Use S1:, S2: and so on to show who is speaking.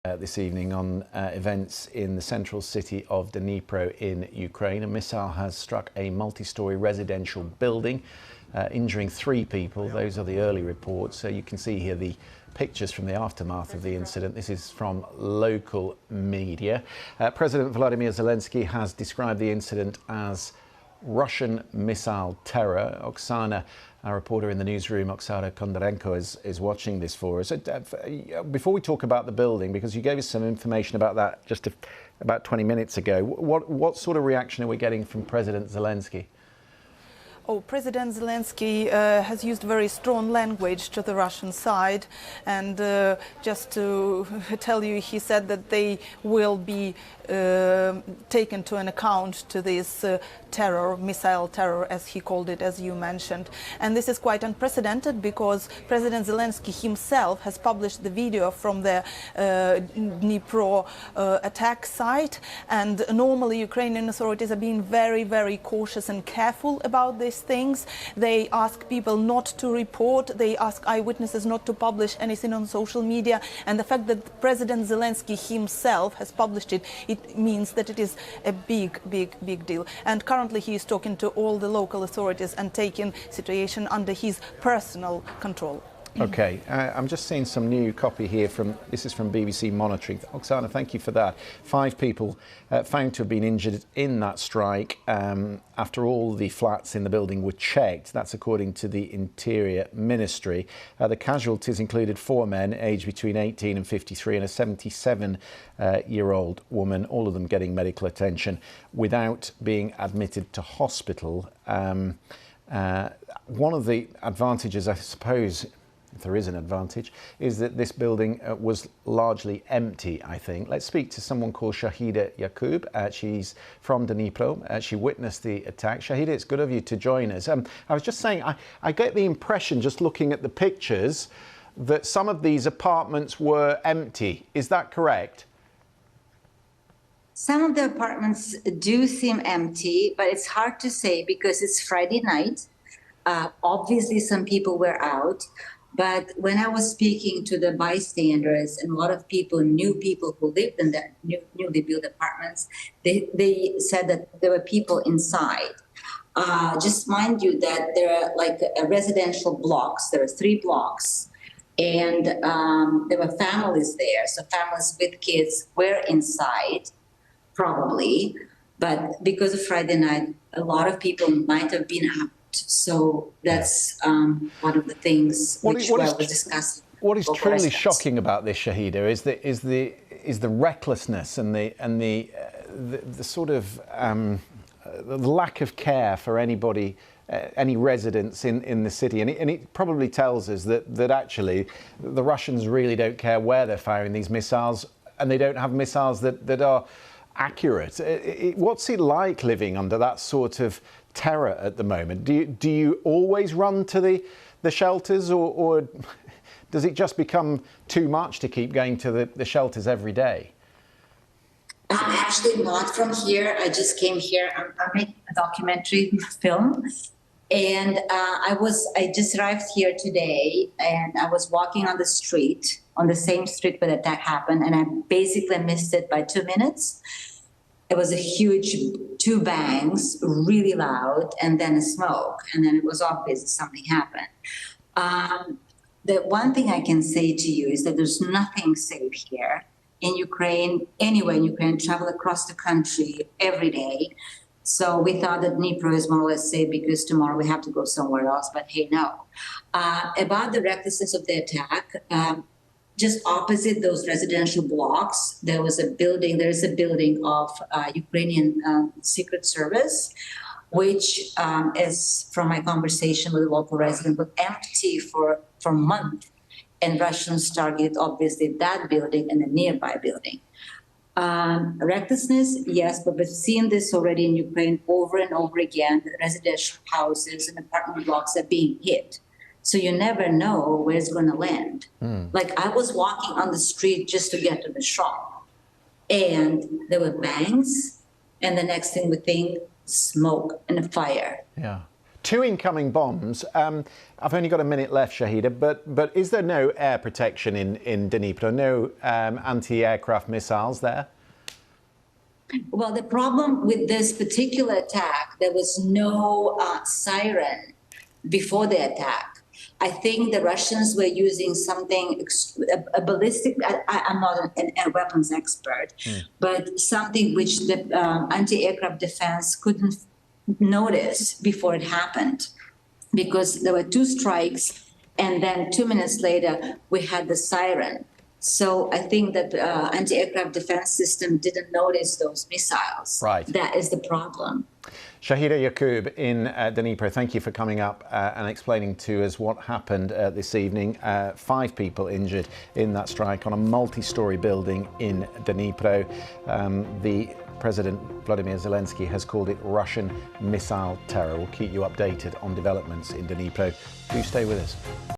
S1: This evening on events in the central city of Dnipro in Ukraine. A missile has struck a multi-storey residential building, injuring 3 people. Those are the early reports. So you can see here the pictures from the aftermath of the incident. This is from local media. President Volodymyr Zelenskiy has described the incident as Russian missile terror. Oksana, our reporter in the newsroom, Oksana Kondarenko, is watching this for us. Before we talk about the building, because you gave us some information about that just about 20 minutes ago, what sort of reaction are we getting from President Zelensky?
S2: President Zelensky has used very strong language to the Russian side, and just to tell you, he said that they will be taken to an account to this terror, missile terror, as he called it, as you mentioned. And this is quite unprecedented because President Zelensky himself has published the video from the Dnipro attack site, and normally Ukrainian authorities are being very, very cautious and careful about these things. They ask people not to report, they ask eyewitnesses not to publish anything on social media, and the fact that President Zelensky himself has published it, it means that it is a big deal. And currently he is talking to all the local authorities and taking situation under his personal control.
S1: Okay, I'm just seeing some new copy here this is from BBC Monitoring. Oksana, thank you for that. 5 people found to have been injured in that strike after all the flats in the building were checked. That's according to the Interior Ministry. The casualties included 4 men aged between 18 and 53 and a 77-year-old woman, all of them getting medical attention without being admitted to hospital. One of the advantages, I suppose, if there is an advantage, is that this building was largely empty, I think. Let's speak to someone called Shahida Yakub. She's from Dnipro. She witnessed the attack. Shahida, it's good of you to join us. I was just saying, I get the impression, just looking at the pictures, that some of these apartments were empty. Is that correct?
S3: Some of the apartments do seem empty, but it's hard to say because it's Friday night. Obviously, some people were out. But when I was speaking to the bystanders and a lot of people, new people who lived in the newly built apartments, they said that there were people inside. Just mind you that there are like residential blocks. There are 3 blocks. And there were families there. So families with kids were inside, probably. But because of Friday night, a lot of people might have been out. So that's one of the things which we were discussing.
S1: What is truly shocking about this, Shahida, is the recklessness and the sort of the lack of care for anybody, any residents in the city, and it probably tells us that actually the Russians really don't care where they're firing these missiles, and they don't have missiles that are accurate. What's it like living under that sort of terror at the moment? Do you always run to the shelters, or does it just become too much to keep going to the shelters every day?
S3: I'm actually not from here. I just came here. I'm making a documentary film, and I just arrived here today, and I was walking on the street, on the same street where the attack happened, and I basically missed it by 2 minutes. It was a huge 2 bangs, really loud, and then a smoke. And then it was obvious something happened. The one thing I can say to you is that there's nothing safe here in Ukraine, anywhere in Ukraine, travel across the country every day. So we thought that Dnipro is more or less safe because tomorrow we have to go somewhere else, but hey, no. About the recklessness of the attack, just opposite those residential blocks, there is a building of Ukrainian Secret Service, which is, from my conversation with a local resident, was empty for months. And Russians targeted, obviously, that building and a nearby building. Recklessness, yes, but we've seen this already in Ukraine over and over again. The residential houses and apartment blocks are being hit. So you never know where it's going to land. Like I was walking on the street just to get to the shop, and there were bangs, and the next thing we think, smoke and a fire.
S1: Yeah. Two incoming bombs. I've only got a minute left, Shahida, but is there no air protection in Dnipro? No anti-aircraft missiles there?
S3: Well, the problem with this particular attack, there was no siren before the attack. I think the Russians were using something, a ballistic, I'm not a weapons expert, but something which the anti-aircraft defense couldn't notice before it happened, because there were two strikes and then 2 minutes later we had the siren. So I think that the anti-aircraft defense system didn't notice those missiles.
S1: Right.
S3: That is the problem.
S1: Shahida Yakub in Dnipro, thank you for coming up and explaining to us what happened this evening. 5 people injured in that strike on a multi-storey building in Dnipro. The President Volodymyr Zelenskiy has called it Russian missile terror. We'll keep you updated on developments in Dnipro. Do stay with us.